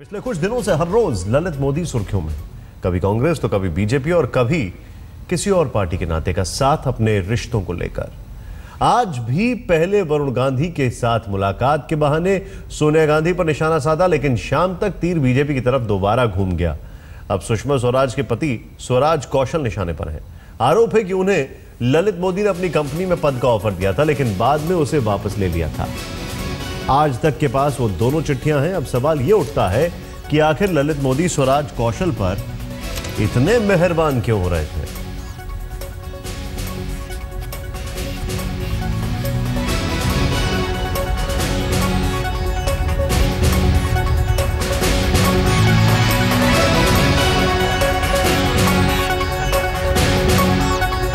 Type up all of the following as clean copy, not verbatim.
पिछले कुछ दिनों से हर रोज ललित मोदी सुर्खियों में, कभी कांग्रेस तो कभी बीजेपी और कभी किसी और पार्टी के नाते का साथ अपने रिश्तों को लेकर। आज भी पहले वरुण गांधी के साथ मुलाकात के बहाने सोनिया गांधी पर निशाना साधा, लेकिन शाम तक तीर बीजेपी की तरफ दोबारा घूम गया। अब सुषमा स्वराज के पति स्वराज कौशल निशाने पर हैं। आरोप है कि उन्हें ललित मोदी ने अपनी कंपनी में पद का ऑफर दिया था, लेकिन बाद में उसे वापस ले लिया था। आज तक के पास वो दोनों चिट्ठियां हैं। अब सवाल यह उठता है कि आखिर ललित मोदी स्वराज कौशल पर इतने मेहरबान क्यों हो रहे थे।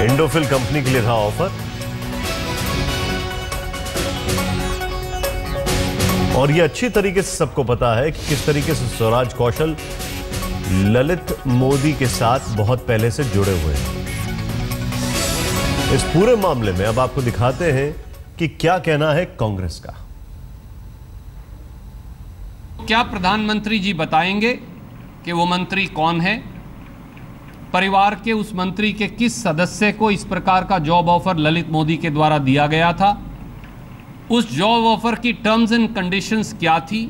इंडोफिल कंपनी के लिए था ऑफर, और ये अच्छी तरीके से सबको पता है कि किस तरीके से स्वराज कौशल ललित मोदी के साथ बहुत पहले से जुड़े हुए हैं। इस पूरे मामले में अब आपको दिखाते हैं कि क्या कहना है कांग्रेस का। क्या प्रधानमंत्री जी बताएंगे कि वो मंत्री कौन है, परिवार के उस मंत्री के किस सदस्य को इस प्रकार का जॉब ऑफर ललित मोदी के द्वारा दिया गया था, उस जॉब ऑफर की टर्म्स एंड कंडीशंस क्या थी,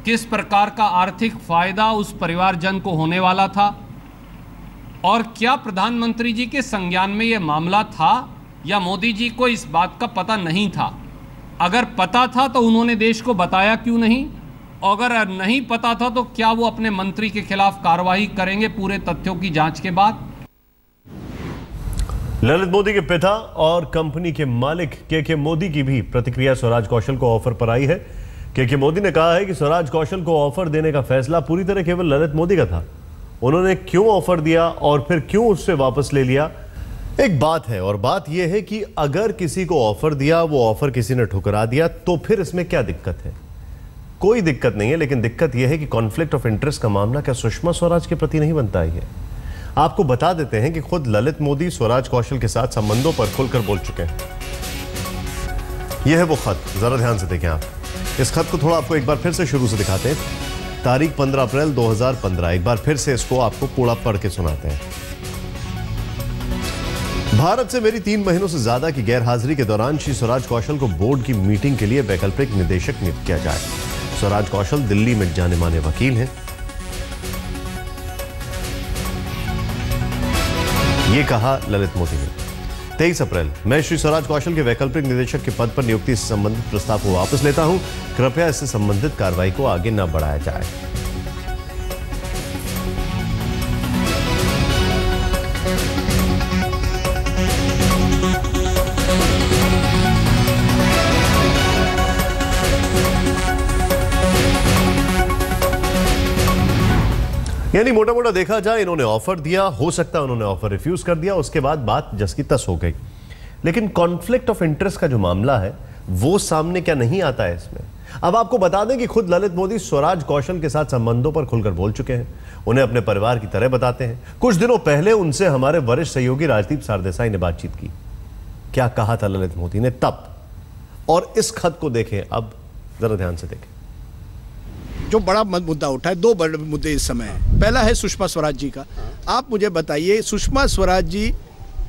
किस प्रकार का आर्थिक फायदा उस परिवारजन को होने वाला था, और क्या प्रधानमंत्री जी के संज्ञान में यह मामला था या मोदी जी को इस बात का पता नहीं था। अगर पता था तो उन्होंने देश को बताया क्यों नहीं, अगर नहीं पता था तो क्या वो अपने मंत्री के खिलाफ कार्रवाई करेंगे पूरे तथ्यों की जांच के बाद। ललित मोदी के पिता और कंपनी के मालिक के मोदी की भी प्रतिक्रिया स्वराज कौशल को ऑफर पर आई है। के मोदी ने कहा है कि स्वराज कौशल को ऑफर देने का फैसला पूरी तरह केवल ललित मोदी का था। उन्होंने क्यों ऑफर दिया और फिर क्यों उससे वापस ले लिया, एक बात है, और बात यह है कि अगर किसी को ऑफर दिया, वो ऑफर किसी ने ठुकरा दिया, तो फिर इसमें क्या दिक्कत है। कोई दिक्कत नहीं है, लेकिन दिक्कत यह है कि कॉन्फ्लिक्ट ऑफ इंटरेस्ट का मामला क्या सुषमा स्वराज के प्रति नहीं बनता है। आपको बता देते हैं कि खुद ललित मोदी स्वराज कौशल के साथ संबंधों पर खुलकर बोल चुके हैं। यह है वो खत, जरा ध्यान से देखें आप। इस खत को थोड़ा आपको एक बार फिर से शुरू से दिखाते हैं। तारीख 15 अप्रैल 2015। एक बार फिर से इसको आपको पूरा पढ़ के सुनाते हैं। भारत से मेरी 3 महीनों से ज्यादा की गैरहाजिरी के दौरान श्री स्वराज कौशल को बोर्ड की मीटिंग के लिए वैकल्पिक निदेशक नियुक्त किया जाए। स्वराज कौशल दिल्ली में जाने माने वकील हैं। ये कहा ललित मोदी ने। 23 अप्रैल, मैं श्री स्वराज कौशल के वैकल्पिक निदेशक के पद पर नियुक्ति से संबंधित प्रस्ताव को वापस लेता हूं। कृपया इससे संबंधित कार्रवाई को आगे न बढ़ाया जाए। यानी मोटा मोटा देखा जाए, इन्होंने ऑफर दिया, हो सकता है उन्होंने ऑफर रिफ्यूज कर दिया, उसके बाद बात जस की तस हो गई। लेकिन कॉन्फ्लिक्ट ऑफ इंटरेस्ट का जो मामला है वो सामने क्या नहीं आता है इसमें। अब आपको बता दें कि खुद ललित मोदी स्वराज कौशल के साथ संबंधों पर खुलकर बोल चुके हैं। उन्हें अपने परिवार की तरह बताते हैं। कुछ दिनों पहले उनसे हमारे वरिष्ठ सहयोगी राजदीप सरदेसाई ने बातचीत की। क्या कहा था ललित मोदी ने तब, और इस खत को देखें अब, जरा ध्यान से देखें। जो बड़ा मुद्दा उठा है, 2 बड़े मुद्दे इस समय है। पहला है सुषमा स्वराज जी का। आप मुझे बताइए, सुषमा स्वराज जी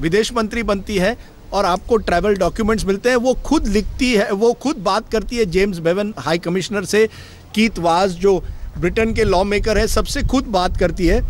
विदेश मंत्री बनती है और आपको ट्रैवल डॉक्यूमेंट्स मिलते हैं, वो खुद लिखती है, वो खुद बात करती है जेम्स बेवन हाई कमिश्नर से, कीथ वाज जो ब्रिटेन के लॉ मेकर है, सबसे खुद बात करती है।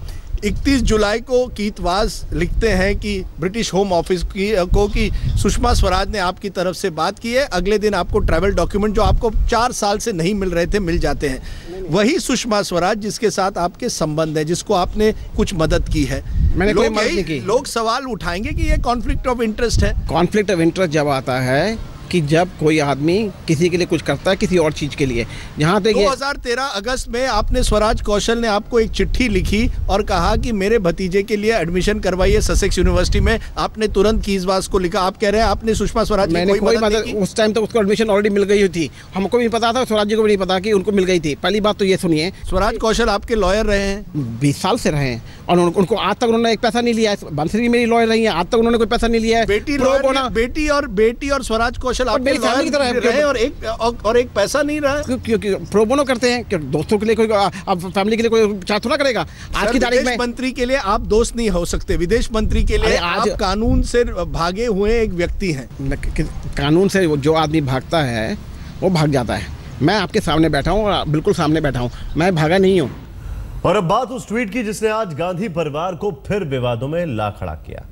31 जुलाई को कीथ वाज लिखते हैं कि ब्रिटिश होम ऑफिस को कि सुषमा स्वराज ने आपकी तरफ से बात की है। अगले दिन आपको ट्रैवल डॉक्यूमेंट जो आपको 4 साल से नहीं मिल रहे थे, मिल जाते हैं। वही सुषमा स्वराज जिसके साथ आपके संबंध है, जिसको आपने कुछ मदद की है। मैंने कोई मदद नहीं की। लोग सवाल उठाएंगे कि ये कॉन्फ्लिक्ट ऑफ इंटरेस्ट है। कॉन्फ्लिक्ट ऑफ इंटरेस्ट जब आता है कि जब कोई आदमी किसी के लिए कुछ करता है, किसी और चीज के लिए। जहां तक 2013 अगस्त में आपने स्वराज कौशल ने आपको एक चिट्ठी लिखी और कहा कि मेरे भतीजे के लिए एडमिशन करवाइए ससेक्स यूनिवर्सिटी में। आपने तुरंत कीजवास को लिखा। आप कह रहे हैं आपने सुषमा स्वराज मैंने कोई मदद, उस टाइम तो उसको एडमिशन ऑलरेडी मिल गई थी। हमको भी पता था, स्वराज जी को भी नहीं पता कि उनको मिल गई थी। पहली बात तो ये सुनिए, स्वराज कौशल आपके लॉयर रहे हैं, 20 साल से रहे हैं, और उनको आज तक उन्होंने एक पैसा नहीं लिया है। बंसरी मेरी लॉयर रही है, आज तक उन्होंने कोई पैसा नहीं लिया है। बेटी और स्वराज कौशल कौशल और आपके मेरी फैमिली की तरह है। रहे और एक पैसा नहीं रहा। क्योंकि प्रो बोनो करते हैं कि दोस्तों के लिए कोई, अब फैमिली के लिए कोई चार्ज थोड़ा करेगा। आज की तारीख में विदेश मंत्री के लिए आप दोस्त नहीं हो सकते, विदेश मंत्री के लिए आप कानून से भागे हुए एक व्यक्ति हैं। कानून से जो आदमी भागता है वो भाग जाता है। मैं आपके सामने बैठा हूँ और बिल्कुल सामने बैठा हूँ, मैं भागा नहीं हूँ। और अब बात उस ट्वीट की जिसने आज गांधी परिवार को फिर विवादों में ला खड़ा किया।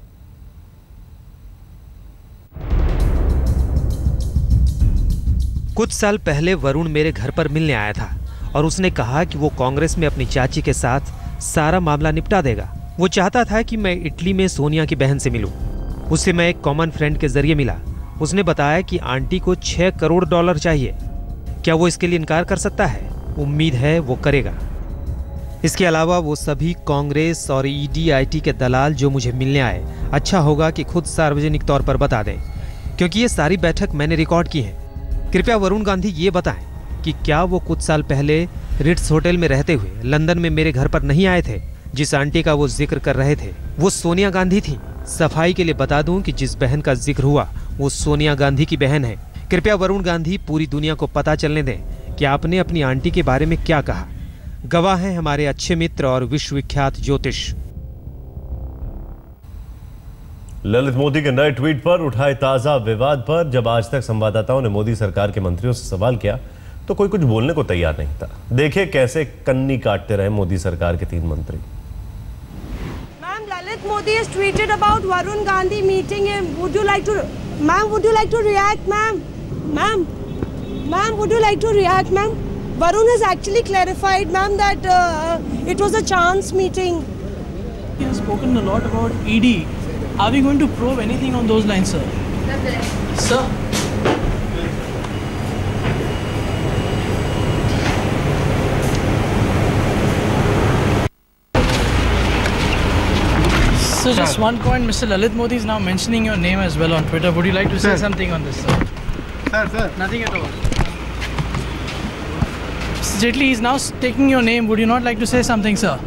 कुछ साल पहले वरुण मेरे घर पर मिलने आया था और उसने कहा कि वो कांग्रेस में अपनी चाची के साथ सारा मामला निपटा देगा। वो चाहता था कि मैं इटली में सोनिया की बहन से मिलूं। उससे मैं एक कॉमन फ्रेंड के जरिए मिला। उसने बताया कि आंटी को $6 करोड़ चाहिए। क्या वो इसके लिए इनकार कर सकता है? उम्मीद है वो करेगा। इसके अलावा वो सभी कांग्रेस और ED-IT के दलाल जो मुझे मिलने आए, अच्छा होगा कि खुद सार्वजनिक तौर पर बता दें, क्योंकि ये सारी बैठक मैंने रिकॉर्ड की है। कृपया वरुण गांधी ये बताएं कि क्या वो कुछ साल पहले रिट्स होटल में रहते हुए लंदन में मेरे घर पर नहीं आए थे? जिस आंटी का वो जिक्र कर रहे थे वो सोनिया गांधी थी। सफाई के लिए बता दूं कि जिस बहन का जिक्र हुआ वो सोनिया गांधी की बहन है। कृपया वरुण गांधी पूरी दुनिया को पता चलने दें कि आपने अपनी आंटी के बारे में क्या कहा। गवाह हैं हमारे अच्छे मित्र और विश्वविख्यात ज्योतिष। ललित मोदी के नए ट्वीट पर उठाए ताजा विवाद पर जब आज तक संवाददाताओं ने मोदी सरकार के मंत्रियों से सवाल किया तो कोई कुछ बोलने को तैयार नहीं था। देखिए कैसे कन्नी काटते रहे मोदी सरकार के 3 मंत्री। Ma'am, Lalit Modi has tweeted about Varun Gandhi meeting him. Would you like to, ma'am? Would you like to react, ma'am? Ma'am, would you like to react, ma'am? Varun has actually clarified, ma'am, that it was a chance meeting. He has spoken a lot about ED. Are we going to probe anything on those lines, sir? Sir? So just one point, Mr. Lalit Modi is now mentioning your name as well on Twitter. Would you like to say something on this, sir? Sir. Nothing at all. Mr. Jaitley is now taking your name. Would you not like to say something, sir?